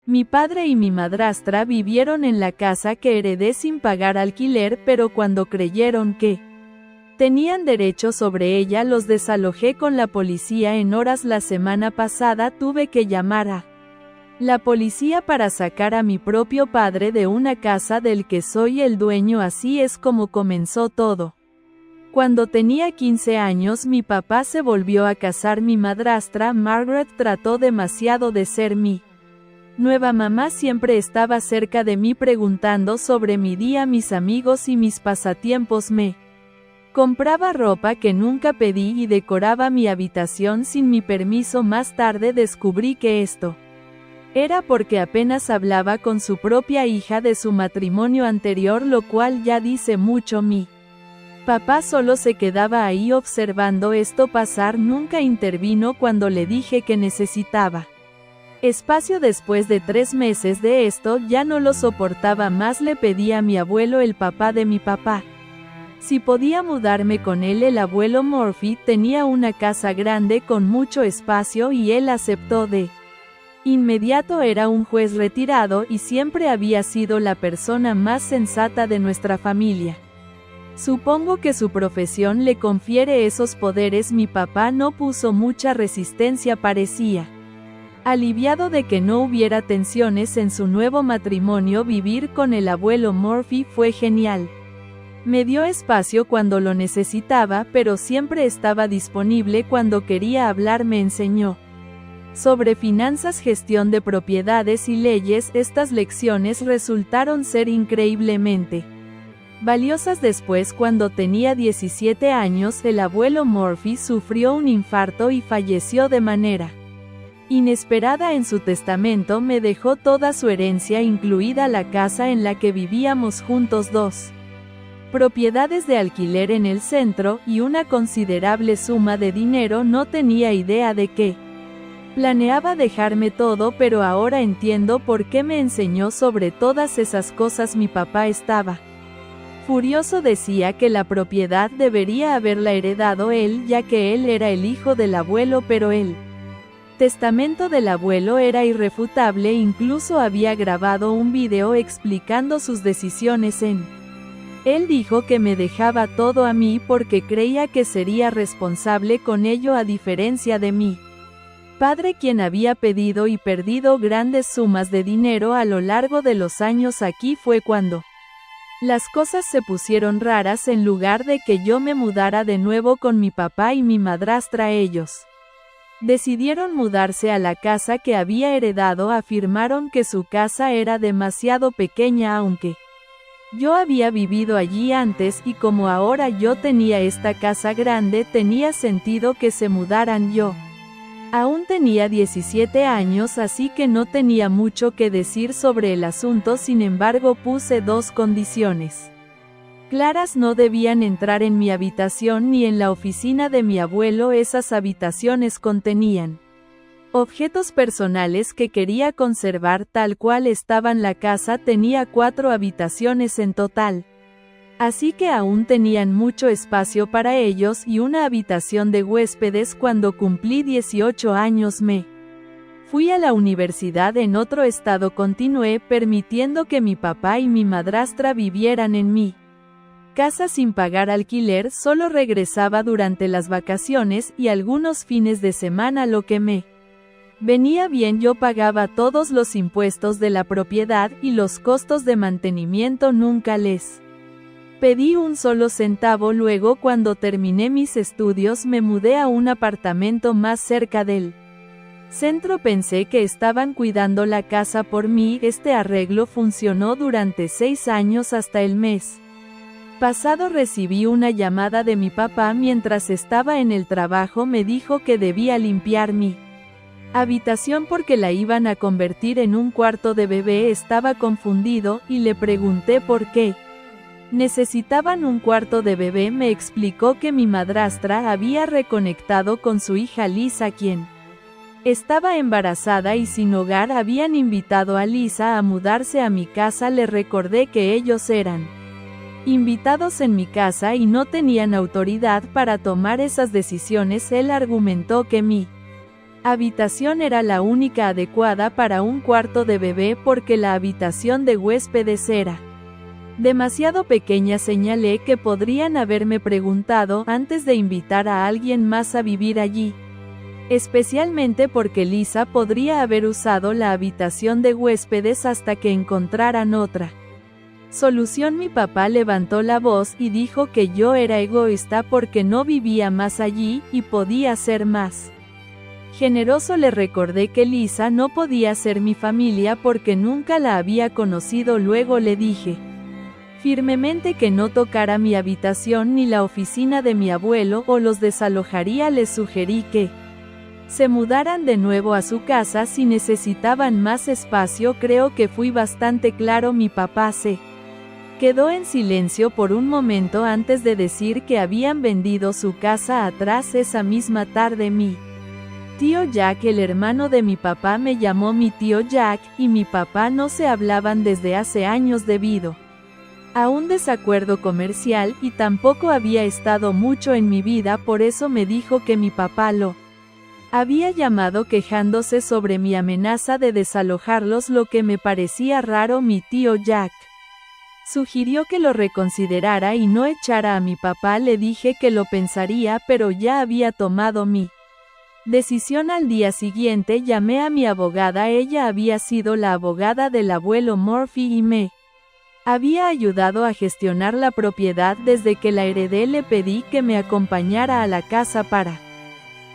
Mi padre y mi madrastra vivieron en la casa que heredé sin pagar alquiler, pero cuando creyeron que tenían derecho sobre ella los desalojé con la policía en horas. La semana pasada tuve que llamar a la policía para sacar a mi propio padre de una casa del que soy el dueño. Así es como comenzó todo. Cuando tenía 15 años mi papá se volvió a casar. Mi madrastra, Margaret, trató demasiado de ser mi nueva mamá. Siempre estaba cerca de mí preguntando sobre mi día, mis amigos y mis pasatiempos. Me compraba ropa que nunca pedí y decoraba mi habitación sin mi permiso. Más tarde descubrí que esto era porque apenas hablaba con su propia hija de su matrimonio anterior, lo cual ya dice mucho. Mi papá solo se quedaba ahí observando esto pasar. Nunca intervino cuando le dije que necesitaba espacio. Después de 3 meses de esto ya no lo soportaba más. Le pedí a mi abuelo, el papá de mi papá, si podía mudarme con él. El abuelo Murphy tenía una casa grande con mucho espacio y él aceptó de inmediato. Era un juez retirado y siempre había sido la persona más sensata de nuestra familia. Supongo que su profesión le confiere esos poderes. Mi papá no puso mucha resistencia. Parecía aliviado de que no hubiera tensiones en su nuevo matrimonio. Vivir con el abuelo Murphy fue genial. Me dio espacio cuando lo necesitaba, pero siempre estaba disponible cuando quería hablar. Me enseñó sobre finanzas, gestión de propiedades y leyes. Estas lecciones resultaron ser increíblemente valiosas. Después, cuando tenía 17 años, el abuelo Murphy sufrió un infarto y falleció de manera inesperada. En su testamento me dejó toda su herencia, incluida la casa en la que vivíamos juntos, 2 propiedades de alquiler en el centro, y una considerable suma de dinero. No tenía idea de qué planeaba dejarme todo, pero ahora entiendo por qué me enseñó sobre todas esas cosas. Mi papá estaba furioso. Decía que la propiedad debería haberla heredado él, ya que él era el hijo del abuelo, pero el testamento del abuelo era irrefutable. Incluso había grabado un video explicando sus decisiones él dijo que me dejaba todo a mí porque creía que sería responsable con ello, a diferencia de mi padre, quien había pedido y perdido grandes sumas de dinero a lo largo de los años. Aquí fue cuando las cosas se pusieron raras. En lugar de que yo me mudara de nuevo con mi papá y mi madrastra, ellos decidieron mudarse a la casa que había heredado. Afirmaron que su casa era demasiado pequeña, aunque yo había vivido allí antes, y como ahora yo tenía esta casa grande, tenía sentido que se mudaran. Yo aún tenía 17 años, así que no tenía mucho que decir sobre el asunto. Sin embargo, puse 2 condiciones claras: no debían entrar en mi habitación ni en la oficina de mi abuelo. Esas habitaciones contenían objetos personales que quería conservar tal cual estaban. La casa tenía 4 habitaciones en total, así que aún tenían mucho espacio para ellos, y una habitación de huéspedes. Cuando cumplí 18 años me fui a la universidad en otro estado. Continué permitiendo que mi papá y mi madrastra vivieran en mi casa sin pagar alquiler. Solo regresaba durante las vacaciones y algunos fines de semana, lo que me venía bien. Yo pagaba todos los impuestos de la propiedad y los costos de mantenimiento. Nunca les pedí un solo centavo. Luego, cuando terminé mis estudios, me mudé a un apartamento más cerca del centro. Pensé que estaban cuidando la casa por mí. Este arreglo funcionó durante 6 años. Hasta el mes pasado recibí una llamada de mi papá mientras estaba en el trabajo. Me dijo que debía limpiar mi habitación porque la iban a convertir en un cuarto de bebé. Estaba confundido, y le pregunté por qué necesitaban un cuarto de bebé. Me explicó que mi madrastra había reconectado con su hija Lisa, quien estaba embarazada y sin hogar. Habían invitado a Lisa a mudarse a mi casa. Le recordé que ellos eran invitados en mi casa y no tenían autoridad para tomar esas decisiones. Él argumentó que mi Habitación era la única adecuada para un cuarto de bebé porque la habitación de huéspedes era demasiado pequeña. Señalé que podrían haberme preguntado antes de invitar a alguien más a vivir allí. Especialmente porque Lisa podría haber usado la habitación de huéspedes hasta que encontraran otra solución. Mi papá levantó la voz y dijo que yo era egoísta porque no vivía más allí, y podía ser más generoso. Le recordé que Lisa no podía ser mi familia porque nunca la había conocido. Luego le dije firmemente que no tocara mi habitación ni la oficina de mi abuelo o los desalojaría. Les sugerí que se mudaran de nuevo a su casa si necesitaban más espacio. Creo que fui bastante claro. Mi papá se quedó en silencio por un momento antes de decir que habían vendido su casa atrás. Esa misma tarde mi tío Jack, el hermano de mi papá, me llamó. Mi tío Jack y mi papá no se hablaban desde hace años debido a un desacuerdo comercial, y tampoco había estado mucho en mi vida. Por eso me dijo que mi papá lo había llamado quejándose sobre mi amenaza de desalojarlos, lo que me parecía raro. Mi tío Jack sugirió que lo reconsiderara y no echara a mi papá. Le dije que lo pensaría, pero ya había tomado mi decisión. Al día siguiente llamé a mi abogada. Ella había sido la abogada del abuelo Murphy y me había ayudado a gestionar la propiedad desde que la heredé. Le pedí que me acompañara a la casa para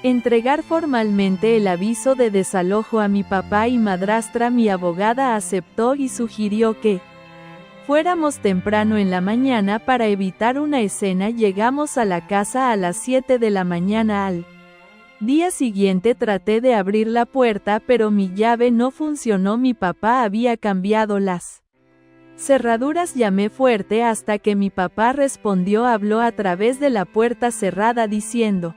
entregar formalmente el aviso de desalojo a mi papá y madrastra. Mi abogada aceptó y sugirió que fuéramos temprano en la mañana para evitar una escena. Llegamos a la casa a las 7 de la mañana. Al día siguiente traté de abrir la puerta, pero mi llave no funcionó. Mi papá había cambiado las cerraduras. Llamé fuerte hasta que mi papá respondió. Habló a través de la puerta cerrada diciendo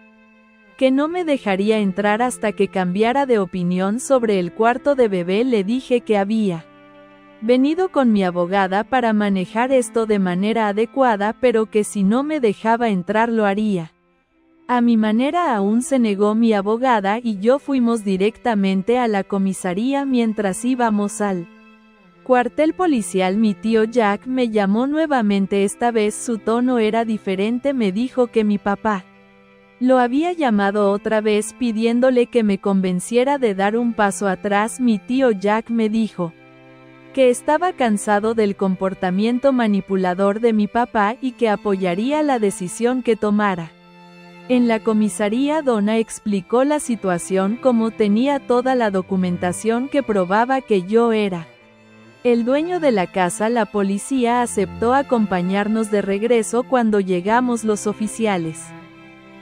que no me dejaría entrar hasta que cambiara de opinión sobre el cuarto de bebé. Le dije que había venido con mi abogada para manejar esto de manera adecuada, pero que si no me dejaba entrar lo haría a mi manera. Aún se negó. Mi abogada y yo fuimos directamente a la comisaría. Mientras íbamos al cuartel policial, mi tío Jack me llamó nuevamente. Esta vez su tono era diferente. Me dijo que mi papá lo había llamado otra vez pidiéndole que me convenciera de dar un paso atrás. Mi tío Jack me dijo que estaba cansado del comportamiento manipulador de mi papá y que apoyaría la decisión que tomara. En la comisaría, Donna explicó la situación. Como tenía toda la documentación que probaba que yo era el dueño de la casa, la policía aceptó acompañarnos de regreso. Cuando llegamos, los oficiales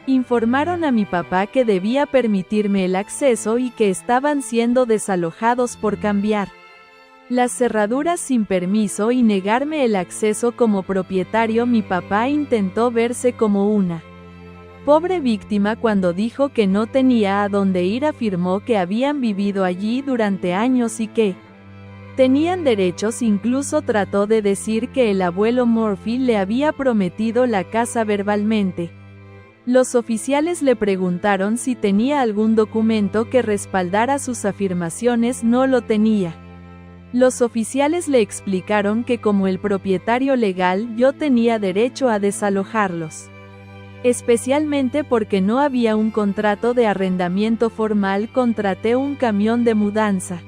informaron a mi papá que debía permitirme el acceso y que estaban siendo desalojados por cambiar las cerraduras sin permiso y negarme el acceso como propietario. Mi papá intentó verse como una pobre víctima cuando dijo que no tenía a dónde ir. Afirmó que habían vivido allí durante años y que tenían derechos. Incluso trató de decir que el abuelo Murphy le había prometido la casa verbalmente. Los oficiales le preguntaron si tenía algún documento que respaldara sus afirmaciones. No lo tenía. Los oficiales le explicaron que como el propietario legal yo tenía derecho a desalojarlos, especialmente porque no había un contrato de arrendamiento formal. Contraté un camión de mudanza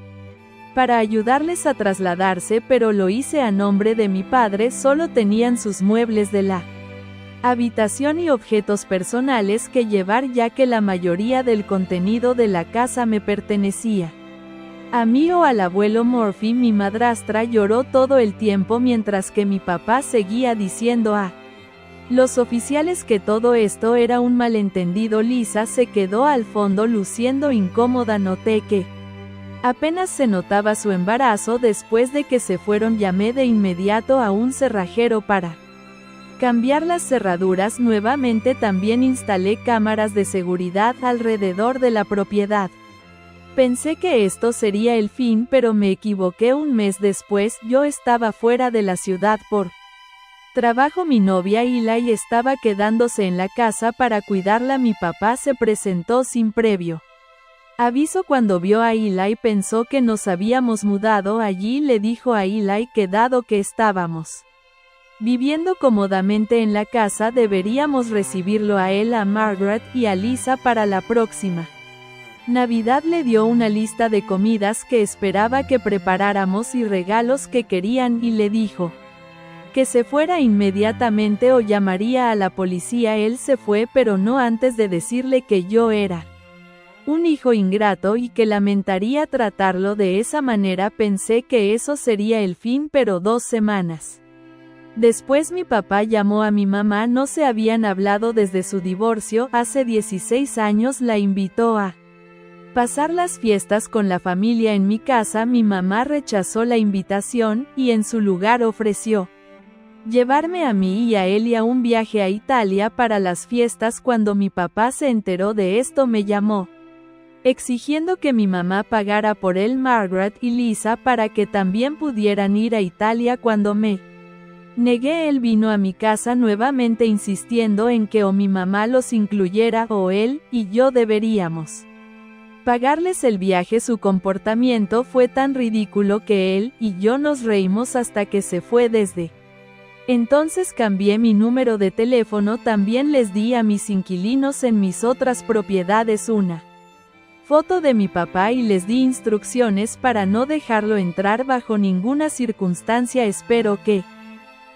para ayudarles a trasladarse, pero lo hice a nombre de mi padre. Solo tenían sus muebles de la habitación y objetos personales que llevar, ya que la mayoría del contenido de la casa me pertenecía a mí o al abuelo Murphy. Mi madrastra lloró todo el tiempo mientras que mi papá seguía diciendo a los oficiales que todo esto era un malentendido. Lisa se quedó al fondo luciendo incómoda. Noté que apenas se notaba su embarazo. Después de que se fueron, llamé de inmediato a un cerrajero para cambiar las cerraduras nuevamente. También instalé cámaras de seguridad alrededor de la propiedad. Pensé que esto sería el fin, pero me equivoqué. Un mes después, yo estaba fuera de la ciudad por trabajo. Mi novia Eli estaba quedándose en la casa para cuidarla. Mi papá se presentó sin previo Aviso cuando vio a Eli pensó que nos habíamos mudado allí, le dijo a Eli que dado que estábamos viviendo cómodamente en la casa deberíamos recibirlo a él, a Margaret y a Lisa para la próxima Navidad. Le dio una lista de comidas que esperaba que preparáramos y regalos que querían y le dijo que se fuera inmediatamente o llamaría a la policía. Él se fue, pero no antes de decirle que yo era un hijo ingrato y que lamentaría tratarlo de esa manera. Pensé que eso sería el fin, pero 2 semanas después mi papá llamó a mi mamá. No se habían hablado desde su divorcio hace 16 años. La invitó a pasar las fiestas con la familia en mi casa. Mi mamá rechazó la invitación, y en su lugar ofreció llevarme a mí y a él a un viaje a Italia para las fiestas. Cuando mi papá se enteró de esto me llamó, exigiendo que mi mamá pagara por él, Margaret y Lisa para que también pudieran ir a Italia. Cuando me negué, él vino a mi casa nuevamente insistiendo en que o mi mamá los incluyera o él y yo deberíamos pagarles el viaje. Su comportamiento fue tan ridículo que él y yo nos reímos hasta que se fue. Desde entonces cambié mi número de teléfono. También les di a mis inquilinos en mis otras propiedades una foto de mi papá y les di instrucciones para no dejarlo entrar bajo ninguna circunstancia. Espero que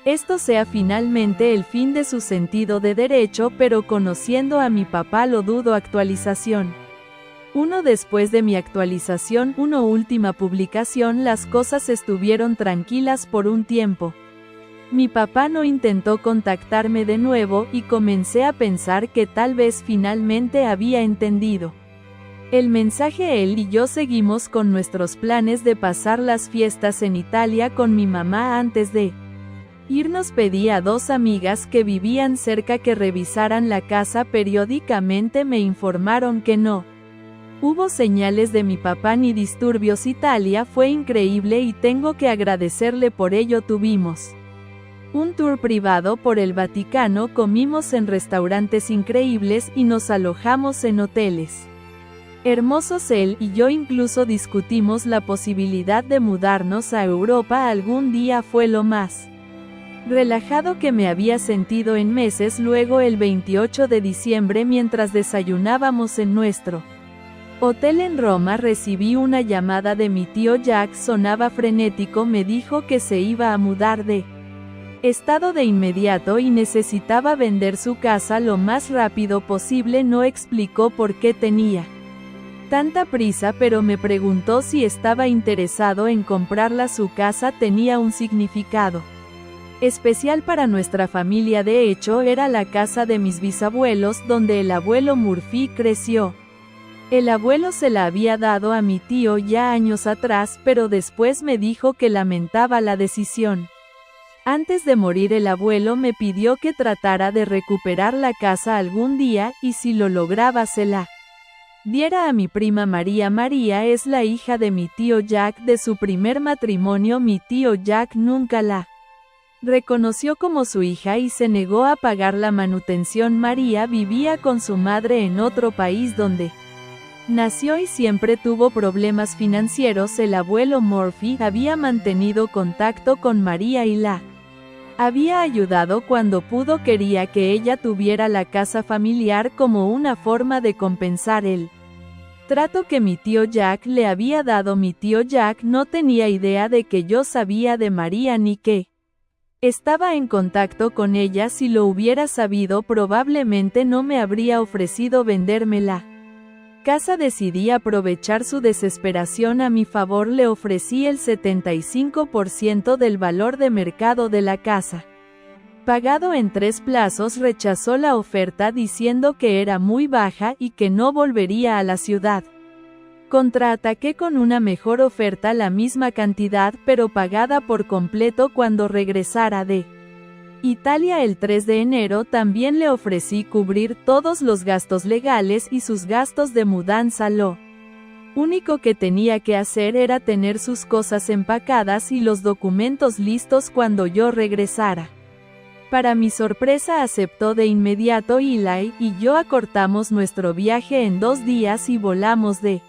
esto sea finalmente el fin de su sentido de derecho, pero conociendo a mi papá lo dudo. Actualización 1. Después de mi actualización 1 última publicación, las cosas estuvieron tranquilas por un tiempo. Mi papá no intentó contactarme de nuevo y comencé a pensar que tal vez finalmente había entendido el mensaje. Él y yo seguimos con nuestros planes de pasar las fiestas en Italia con mi mamá. Antes de irnos pedí a 2 amigas que vivían cerca que revisaran la casa periódicamente. Me informaron que no hubo señales de mi papá ni disturbios. Italia fue increíble y tengo que agradecerle por ello. Tuvimos un tour privado por el Vaticano, comimos en restaurantes increíbles y nos alojamos en hoteles hermosos. Él y yo incluso discutimos la posibilidad de mudarnos a Europa algún día. Fue lo más relajado que me había sentido en meses. Luego, el 28 de diciembre, mientras desayunábamos en nuestro hotel en Roma, recibí una llamada de mi tío Jack. Sonaba frenético. Me dijo que se iba a mudar de estado de inmediato y necesitaba vender su casa lo más rápido posible. No explicó por qué tenía tanta prisa, pero me preguntó si estaba interesado en comprarla. Su casa tenía un significado especial para nuestra familia. De hecho, era la casa de mis bisabuelos, donde el abuelo Murphy creció. El abuelo se la había dado a mi tío ya años atrás, pero después me dijo que lamentaba la decisión. Antes de morir, el abuelo me pidió que tratara de recuperar la casa algún día, y si lo lograba se la diera a mi prima María. María es la hija de mi tío Jack de su primer matrimonio. Mi tío Jack nunca la reconoció como su hija y se negó a pagar la manutención. María vivía con su madre en otro país donde nació y siempre tuvo problemas financieros. El abuelo Murphy había mantenido contacto con María y la había ayudado cuando pudo. Quería que ella tuviera la casa familiar como una forma de compensar el trato que mi tío Jack le había dado. Mi tío Jack no tenía idea de que yo sabía de María ni que estaba en contacto con ella. Si lo hubiera sabido, probablemente no me habría ofrecido vendérmela casa. Decidí aprovechar su desesperación a mi favor. Le ofrecí el 75% del valor de mercado de la casa, pagado en 3 plazos. Rechazó la oferta diciendo que era muy baja y que no volvería a la ciudad. Contraataqué con una mejor oferta, la misma cantidad, pero pagada por completo cuando regresara de Italia el 3 de enero. También le ofrecí cubrir todos los gastos legales y sus gastos de mudanza. Lo único que tenía que hacer era tener sus cosas empacadas y los documentos listos cuando yo regresara. Para mi sorpresa, aceptó de inmediato. Eli y yo acortamos nuestro viaje en 2 días y volamos de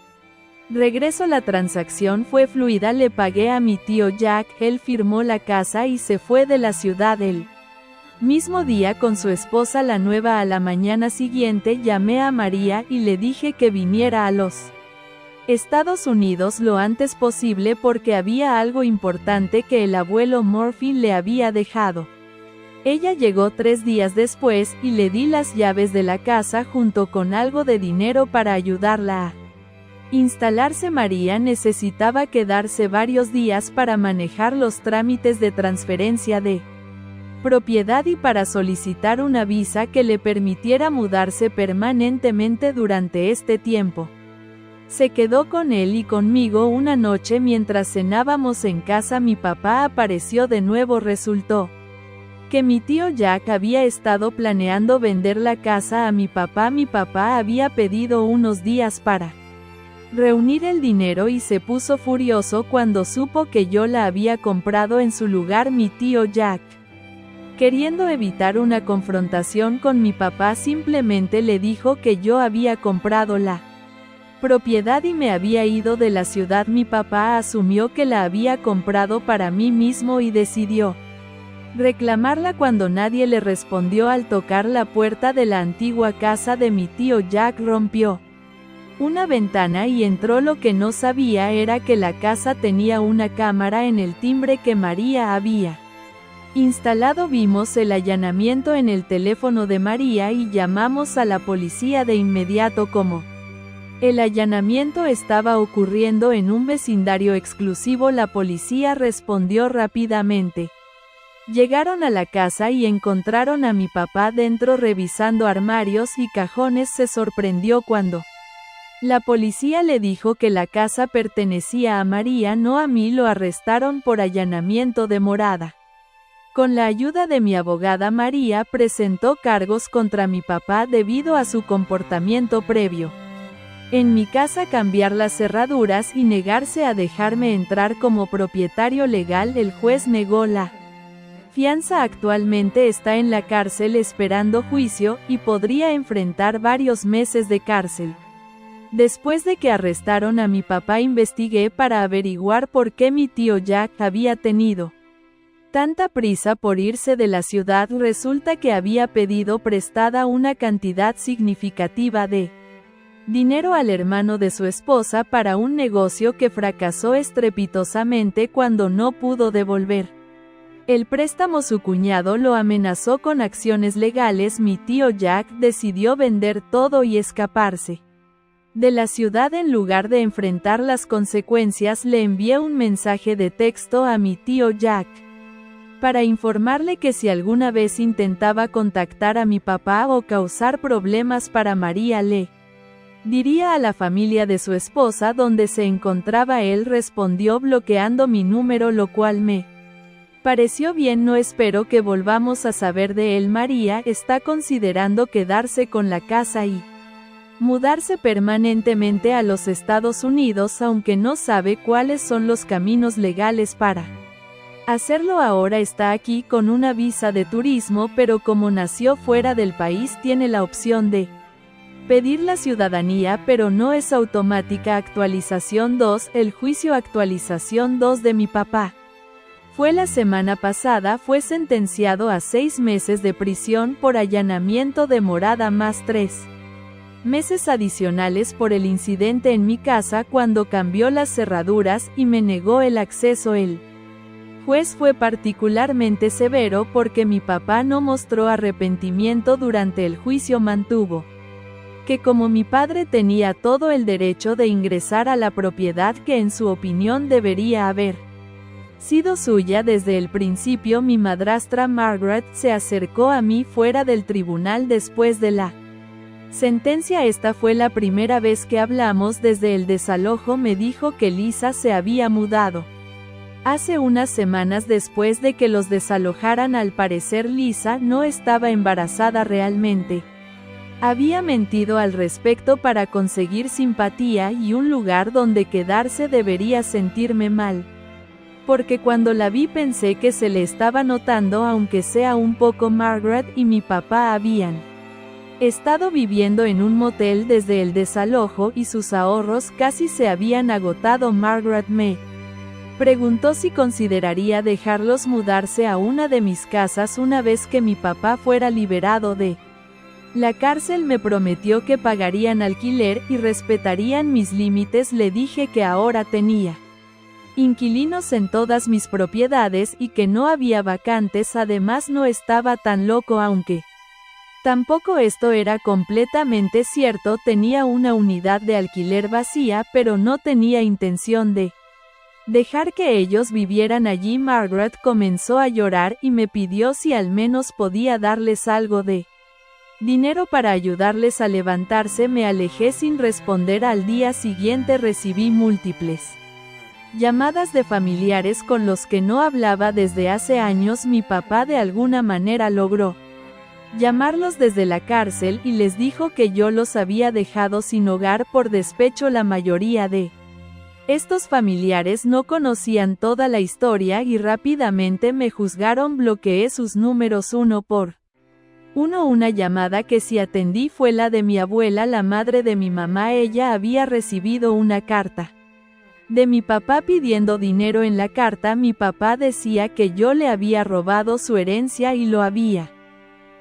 Regreso, la transacción fue fluida, le pagué a mi tío Jack, él firmó la casa y se fue de la ciudad el mismo día con su esposa la nueva. A la mañana siguiente llamé a María y le dije que viniera a los Estados Unidos lo antes posible porque había algo importante que el abuelo Murphy le había dejado. Ella llegó 3 días después y le di las llaves de la casa junto con algo de dinero para ayudarla a instalarse. María necesitaba quedarse varios días para manejar los trámites de transferencia de propiedad y para solicitar una visa que le permitiera mudarse permanentemente durante este tiempo. Se quedó con él y conmigo una noche mientras cenábamos en casa. Mi papá apareció de nuevo. Resultó que mi tío Jack había estado planeando vender la casa a mi papá. Mi papá había pedido unos días para reunir el dinero y se puso furioso cuando supo que yo la había comprado en su lugar. Mi tío Jack, queriendo evitar una confrontación con mi papá, simplemente le dijo que yo había comprado la propiedad y me había ido de la ciudad. Mi papá asumió que la había comprado para mí mismo y decidió reclamarla cuando nadie le respondió. Al tocar la puerta de la antigua casa de mi tío Jack, rompió una ventana y entró. Lo que no sabía era que la casa tenía una cámara en el timbre que María había instalado. Vimos el allanamiento en el teléfono de María y llamamos a la policía de inmediato. Como el allanamiento estaba ocurriendo en un vecindario exclusivo, la policía respondió rápidamente. Llegaron a la casa y encontraron a mi papá dentro revisando armarios y cajones. Se sorprendió cuando la policía le dijo que la casa pertenecía a María, no a mí. Lo arrestaron por allanamiento de morada. Con la ayuda de mi abogada, María presentó cargos contra mi papá debido a su comportamiento previo en mi casa, cambiar las cerraduras y negarse a dejarme entrar como propietario legal. El juez negó la fianza. Actualmente está en la cárcel esperando juicio y podría enfrentar varios meses de cárcel. Después de que arrestaron a mi papá, investigué para averiguar por qué mi tío Jack había tenido tanta prisa por irse de la ciudad. Resulta que había pedido prestada una cantidad significativa de dinero al hermano de su esposa para un negocio que fracasó estrepitosamente cuando no pudo devolver el préstamo. Su cuñado lo amenazó con acciones legales. Mi tío Jack decidió vender todo y escaparse de la ciudad. En lugar de enfrentar las consecuencias, le envié un mensaje de texto a mi tío Jack para informarle que si alguna vez intentaba contactar a mi papá o causar problemas para María, le diría a la familia de su esposa dónde se encontraba. Él respondió bloqueando mi número, lo cual me pareció bien. No espero que volvamos a saber de él. María está considerando quedarse con la casa y mudarse permanentemente a los Estados Unidos, aunque no sabe cuáles son los caminos legales para hacerlo. Ahora está aquí con una visa de turismo, pero como nació fuera del país tiene la opción de pedir la ciudadanía, pero no es automática. Actualización 2. El juicio actualización 2 de mi papá fue la semana pasada. Fue sentenciado a 6 meses de prisión por allanamiento de morada más 3 meses adicionales por el incidente en mi casa cuando cambió las cerraduras y me negó el acceso. El juez fue particularmente severo porque mi papá no mostró arrepentimiento durante el juicio. Mantuvo que como mi padre tenía todo el derecho de ingresar a la propiedad que en su opinión debería haber sido suya desde el principio. Mi madrastra Margaret se acercó a mí fuera del tribunal después de la sentencia. Esta fue la primera vez que hablamos desde el desalojo. Me dijo que Lisa se había mudado hace unas semanas después de que los desalojaran. Al parecer Lisa no estaba embarazada realmente. Había mentido al respecto para conseguir simpatía y un lugar donde quedarse. Debería sentirme mal, porque cuando la vi pensé que se le estaba notando, aunque sea un poco. Margaret y mi papá habían He estado viviendo en un motel desde el desalojo y sus ahorros casi se habían agotado. Margaret me preguntó si consideraría dejarlos mudarse a una de mis casas una vez que mi papá fuera liberado de la cárcel. Me prometió que pagarían alquiler y respetarían mis límites. Le dije que ahora tenía inquilinos en todas mis propiedades y que no había vacantes. Además, no estaba tan loco, aunque tampoco esto era completamente cierto. Tenía una unidad de alquiler vacía, pero no tenía intención de dejar que ellos vivieran allí. Margaret comenzó a llorar y me pidió si al menos podía darles algo de dinero para ayudarles a levantarse. Me alejé sin responder. Al día siguiente recibí múltiples llamadas de familiares con los que no hablaba desde hace años. Mi papá de alguna manera logró llamarlos desde la cárcel y les dijo que yo los había dejado sin hogar por despecho. La mayoría de estos familiares no conocían toda la historia y rápidamente me juzgaron. Bloqueé sus números uno por uno. Una llamada que sí atendí fue la de mi abuela, la madre de mi mamá. Ella había recibido una carta de mi papá pidiendo dinero. En la carta mi papá decía que yo le había robado su herencia y lo había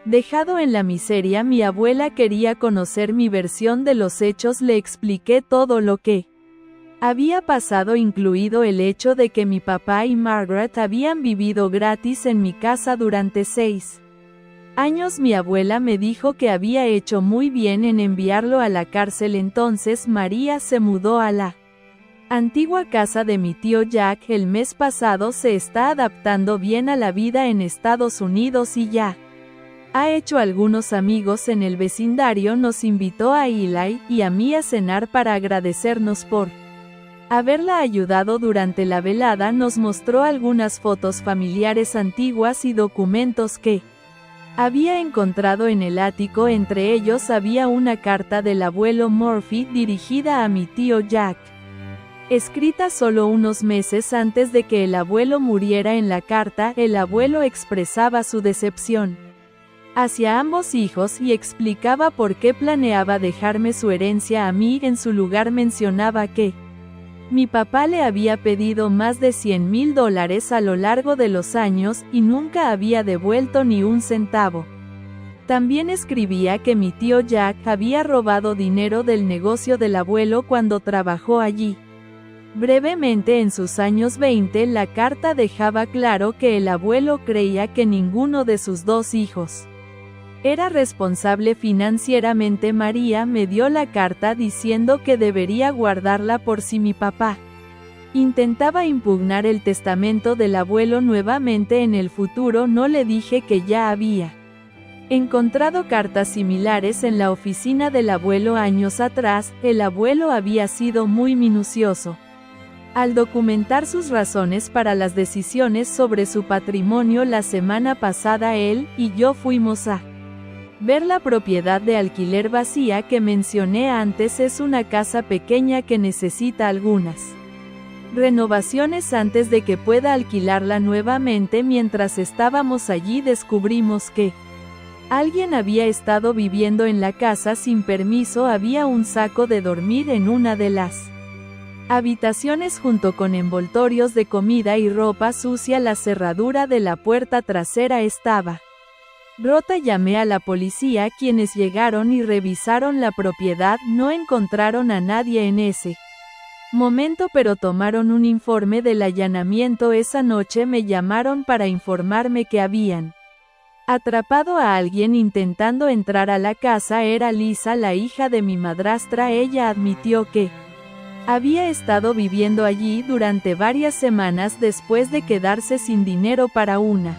dejado en la miseria. Mi abuela quería conocer mi versión de los hechos. Le expliqué todo lo que había pasado, incluido el hecho de que mi papá y Margaret habían vivido gratis en mi casa durante 6 años. Mi abuela me dijo que había hecho muy bien en enviarlo a la cárcel. Entonces María se mudó a la antigua casa de mi tío Jack el mes pasado. Se está adaptando bien a la vida en Estados Unidos y ya ha hecho algunos amigos en el vecindario. Nos invitó a Eli y a mí a cenar para agradecernos por haberla ayudado durante la velada. Nos mostró algunas fotos familiares antiguas y documentos que había encontrado en el ático. Entre ellos había una carta del abuelo Murphy dirigida a mi tío Jack, escrita solo unos meses antes de que el abuelo muriera. En la carta, el abuelo expresaba su decepción hacia ambos hijos y explicaba por qué planeaba dejarme su herencia a mí. En su lugar mencionaba que mi papá le había pedido más de $100,000 a lo largo de los años y nunca había devuelto ni un centavo. También escribía que mi tío Jack había robado dinero del negocio del abuelo cuando trabajó allí. Brevemente, en sus años 20, la carta dejaba claro que el abuelo creía que ninguno de sus 2 hijos era responsable financieramente. María me dio la carta diciendo que debería guardarla por si mi papá intentaba impugnar el testamento del abuelo nuevamente en el futuro. No le dije que ya había encontrado cartas similares en la oficina del abuelo años atrás. El abuelo había sido muy minucioso al documentar sus razones para las decisiones sobre su patrimonio. La semana pasada él y yo fuimos a ver la propiedad de alquiler vacía que mencioné antes. Es una casa pequeña que necesita algunas renovaciones antes de que pueda alquilarla nuevamente. Mientras estábamos allí descubrimos que alguien había estado viviendo en la casa sin permiso. Había un saco de dormir en una de las habitaciones junto con envoltorios de comida y ropa sucia. La cerradura de la puerta trasera estaba rota. Llamé a la policía, quienes llegaron y revisaron la propiedad. No encontraron a nadie en ese momento, pero tomaron un informe del allanamiento. Esa noche me llamaron para informarme que habían atrapado a alguien intentando entrar a la casa. Era Lisa, la hija de mi madrastra. Ella admitió que había estado viviendo allí durante varias semanas después de quedarse sin dinero para una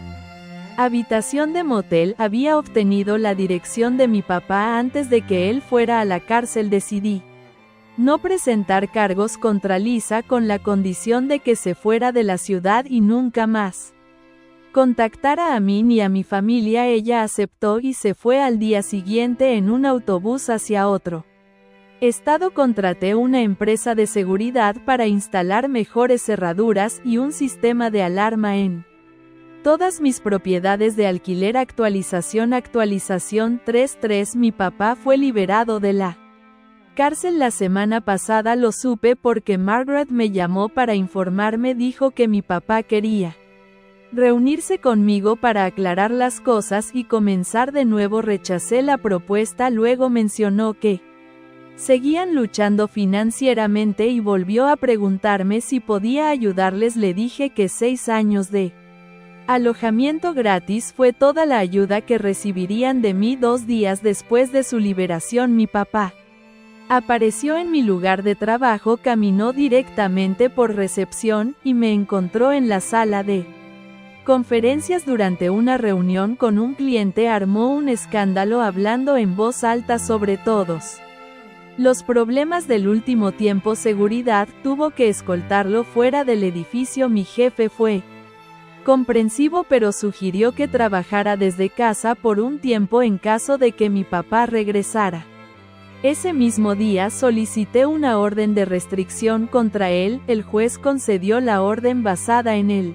habitación de motel. Había obtenido la dirección de mi papá antes de que él fuera a la cárcel. Decidí no presentar cargos contra Lisa con la condición de que se fuera de la ciudad y nunca más contactara a mí ni a mi familia. Ella aceptó y se fue. Al día siguiente, en un autobús hacia otro estado, contraté una empresa de seguridad para instalar mejores cerraduras y un sistema de alarma en Todas mis propiedades de alquiler. Actualización 3.3. Mi papá fue liberado de la cárcel la semana pasada. Lo supe porque Margaret me llamó para informarme. Dijo que mi papá quería reunirse conmigo para aclarar las cosas y comenzar de nuevo. Rechacé la propuesta. Luego mencionó que seguían luchando financieramente y volvió a preguntarme si podía ayudarles. Le dije que 6 años de alojamiento gratis fue toda la ayuda que recibirían de mí. 2 días después de su liberación, mi papá apareció en mi lugar de trabajo, caminó directamente por recepción y me encontró en la sala de conferencias durante una reunión con un cliente. Armó un escándalo hablando en voz alta sobre todos los problemas del último tiempo. Seguridad tuvo que escoltarlo fuera del edificio. Mi jefe fue comprensivo, pero sugirió que trabajara desde casa por un tiempo en caso de que mi papá regresara. Ese mismo día solicité una orden de restricción contra él. El juez concedió la orden basada en el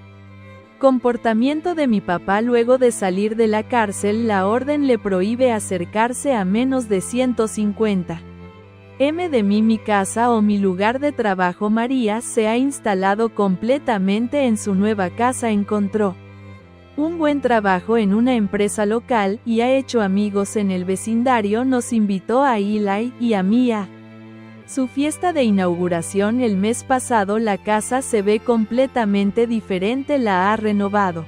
comportamiento de mi papá luego de salir de la cárcel. La orden le prohíbe acercarse a menos de 150 m de mí. Mi casa o mi lugar de trabajo. María se ha instalado completamente en su nueva casa. Encontró un buen trabajo en una empresa local y ha hecho amigos en el vecindario. Nos invitó a Eli y a mí a su fiesta de inauguración el mes pasado. La casa se ve completamente diferente. La ha renovado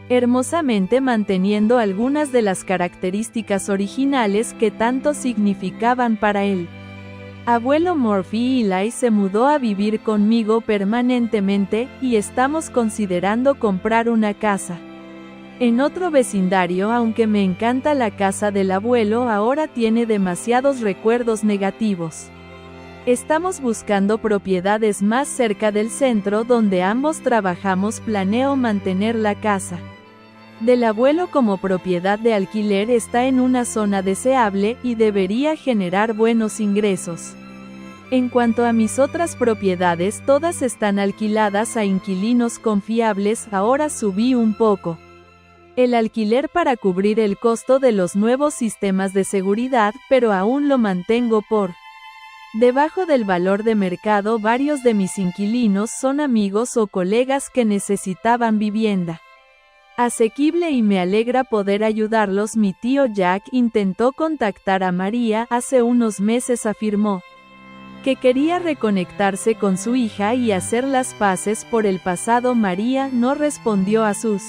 hermosamente, manteniendo algunas de las características originales que tanto significaban para él. Abuelo Murphy. Eli se mudó a vivir conmigo permanentemente, y estamos considerando comprar una casa en otro vecindario. Aunque me encanta la casa del abuelo, ahora tiene demasiados recuerdos negativos. Estamos buscando propiedades más cerca del centro donde ambos trabajamos. Planeo mantener la casa del abuelo como propiedad de alquiler. Está en una zona deseable y debería generar buenos ingresos. En cuanto a mis otras propiedades, todas están alquiladas a inquilinos confiables. Ahora subí un poco el alquiler para cubrir el costo de los nuevos sistemas de seguridad, pero aún lo mantengo por debajo del valor de mercado. Varios de mis inquilinos son amigos o colegas que necesitaban vivienda asequible y me alegra poder ayudarlos. Mi tío Jack intentó contactar a María hace unos meses. Afirmó que quería reconectarse con su hija y hacer las paces por el pasado. María no respondió a sus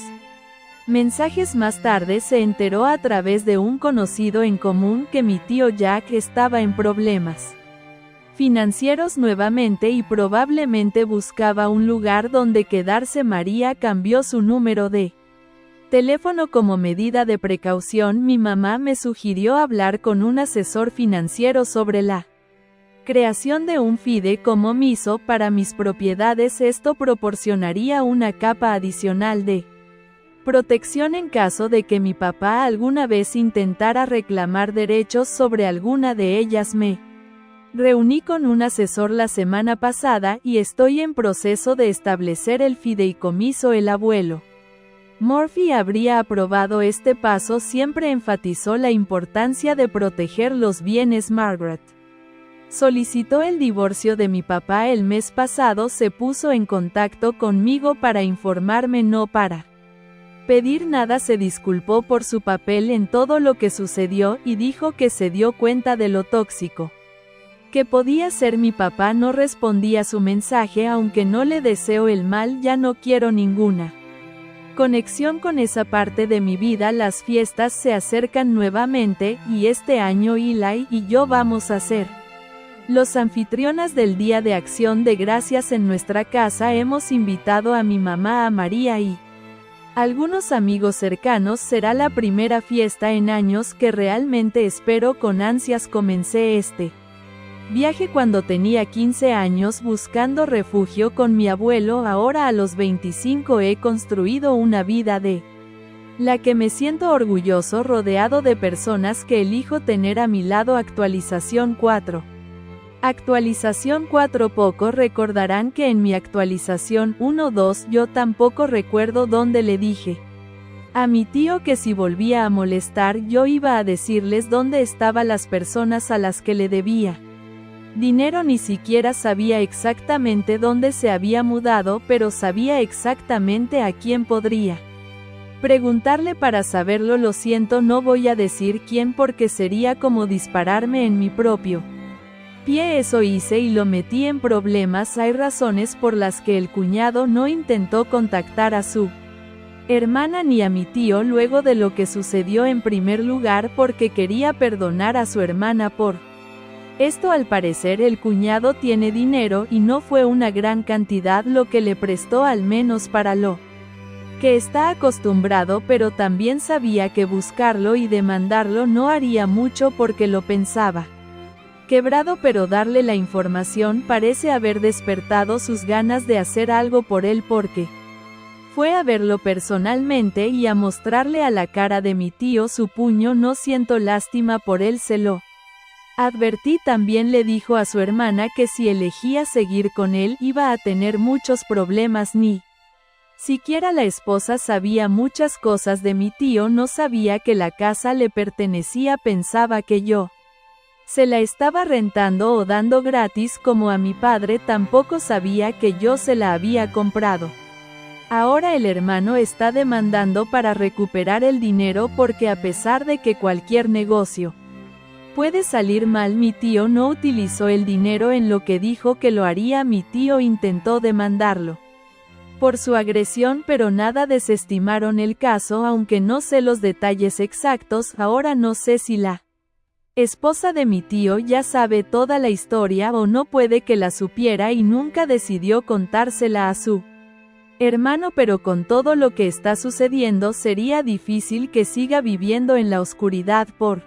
mensajes. Más tarde se enteró a través de un conocido en común que mi tío Jack estaba en problemas financieros nuevamente y probablemente buscaba un lugar donde quedarse. María cambió su número de teléfono como medida de precaución. Mi mamá me sugirió hablar con un asesor financiero sobre la creación de un fideicomiso para mis propiedades. Esto proporcionaría una capa adicional de protección en caso de que mi papá alguna vez intentara reclamar derechos sobre alguna de ellas. Me reuní con un asesor la semana pasada y estoy en proceso de establecer el fideicomiso. El abuelo Murphy habría aprobado este paso. Siempre enfatizó la importancia de proteger los bienes. Margaret solicitó el divorcio de mi papá el mes pasado. Se puso en contacto conmigo para informarme, no para pedir nada. Se disculpó por su papel en todo lo que sucedió y dijo que se dio cuenta de lo tóxico que podía ser mi papá. No respondí a su mensaje. Aunque no le deseo el mal, ya no quiero ninguna conexión con esa parte de mi vida. Las fiestas se acercan nuevamente, y este año Eli y yo vamos a ser los anfitrionas del Día de Acción de Gracias en nuestra casa. Hemos invitado a mi mamá, a María y algunos amigos cercanos. Será la primera fiesta en años que realmente espero con ansias. Comencé este viaje cuando tenía 15 años buscando refugio con mi abuelo. Ahora a los 25 he construido una vida de la que me siento orgulloso, rodeado de personas que elijo tener a mi lado. Actualización 4. Actualización 4. Pocos recordarán que en mi actualización 1.2 yo tampoco recuerdo dónde le dije a mi tío que si volvía a molestar yo iba a decirles dónde estaban las personas a las que le debía dinero. Ni siquiera sabía exactamente dónde se había mudado, pero sabía exactamente a quién podría preguntarle para saberlo. Lo siento, no voy a decir quién porque sería como dispararme en mi propio pie. Eso hice y lo metí en problemas. Hay razones por las que el cuñado no intentó contactar a su hermana ni a mi tío luego de lo que sucedió. En primer lugar, porque quería perdonar a su hermana por esto. Al parecer el cuñado tiene dinero y no fue una gran cantidad lo que le prestó, al menos para lo que está acostumbrado, pero también sabía que buscarlo y demandarlo no haría mucho porque lo pensaba quebrado, pero darle la información parece haber despertado sus ganas de hacer algo por él, porque fue a verlo personalmente y a mostrarle a la cara de mi tío su puño. No siento lástima por él, se lo advertí. También le dijo a su hermana que si elegía seguir con él iba a tener muchos problemas. Ni siquiera la esposa sabía muchas cosas de mi tío, no sabía que la casa le pertenecía, pensaba que yo se la estaba rentando o dando gratis como a mi padre. Tampoco sabía que yo se la había comprado. Ahora el hermano está demandando para recuperar el dinero porque a pesar de que cualquier negocio puede salir mal, mi tío no utilizó el dinero en lo que dijo que lo haría. Mi tío intentó demandarlo por su agresión, pero nada. Desestimaron el caso, aunque no sé los detalles exactos. Ahora no sé si la esposa de mi tío ya sabe toda la historia o no, puede que la supiera y nunca decidió contársela a su hermano, pero con todo lo que está sucediendo sería difícil que siga viviendo en la oscuridad. Por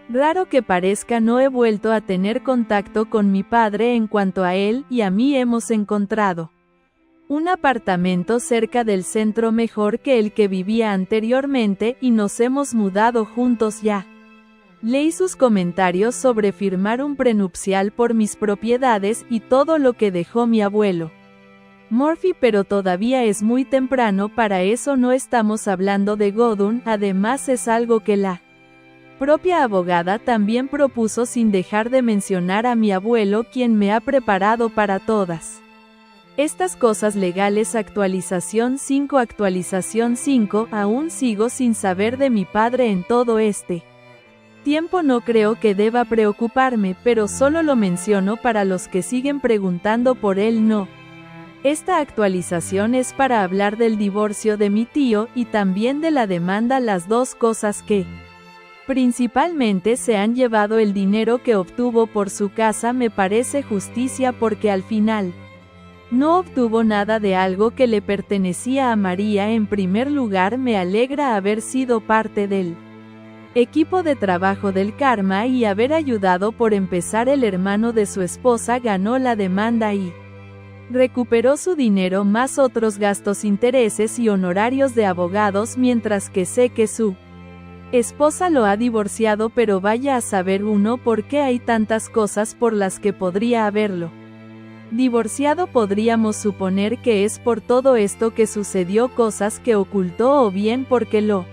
raro que parezca, no he vuelto a tener contacto con mi padre. En cuanto a él y a mí, hemos encontrado un apartamento cerca del centro mejor que el que vivía anteriormente y nos hemos mudado juntos ya. Leí sus comentarios sobre firmar un prenupcial por mis propiedades y todo lo que dejó mi abuelo Murphy, pero todavía es muy temprano para eso. No estamos hablando de Godun, además es algo que la propia abogada también propuso, sin dejar de mencionar a mi abuelo, quien me ha preparado para todas estas cosas legales. Actualización 5. Actualización 5. Aún sigo sin saber de mi padre en todo este tiempo. No creo que deba preocuparme, pero solo lo menciono para los que siguen preguntando por él. No. Esta actualización es para hablar del divorcio de mi tío y también de la demanda, las dos cosas que principalmente se han llevado el dinero que obtuvo por su casa. Me parece justicia porque al final no obtuvo nada de algo que le pertenecía a María. En primer lugar, me alegra haber sido parte del equipo de trabajo del karma y haber ayudado. Por empezar, el hermano de su esposa ganó la demanda y recuperó su dinero más otros gastos, intereses y honorarios de abogados, mientras que sé que su esposa lo ha divorciado, pero vaya a saber uno por qué hay tantas cosas por las que podría haberlo divorciado. Podríamos suponer que es por todo esto que sucedió, cosas que ocultó, o bien porque lo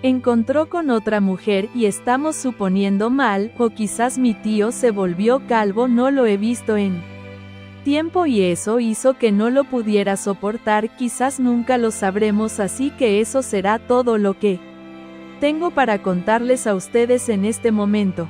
encontró con otra mujer y estamos suponiendo mal, o quizás mi tío se volvió calvo. No lo he visto en tiempo y eso hizo que no lo pudiera soportar. Quizás nunca lo sabremos, así que eso será todo lo que tengo para contarles a ustedes en este momento.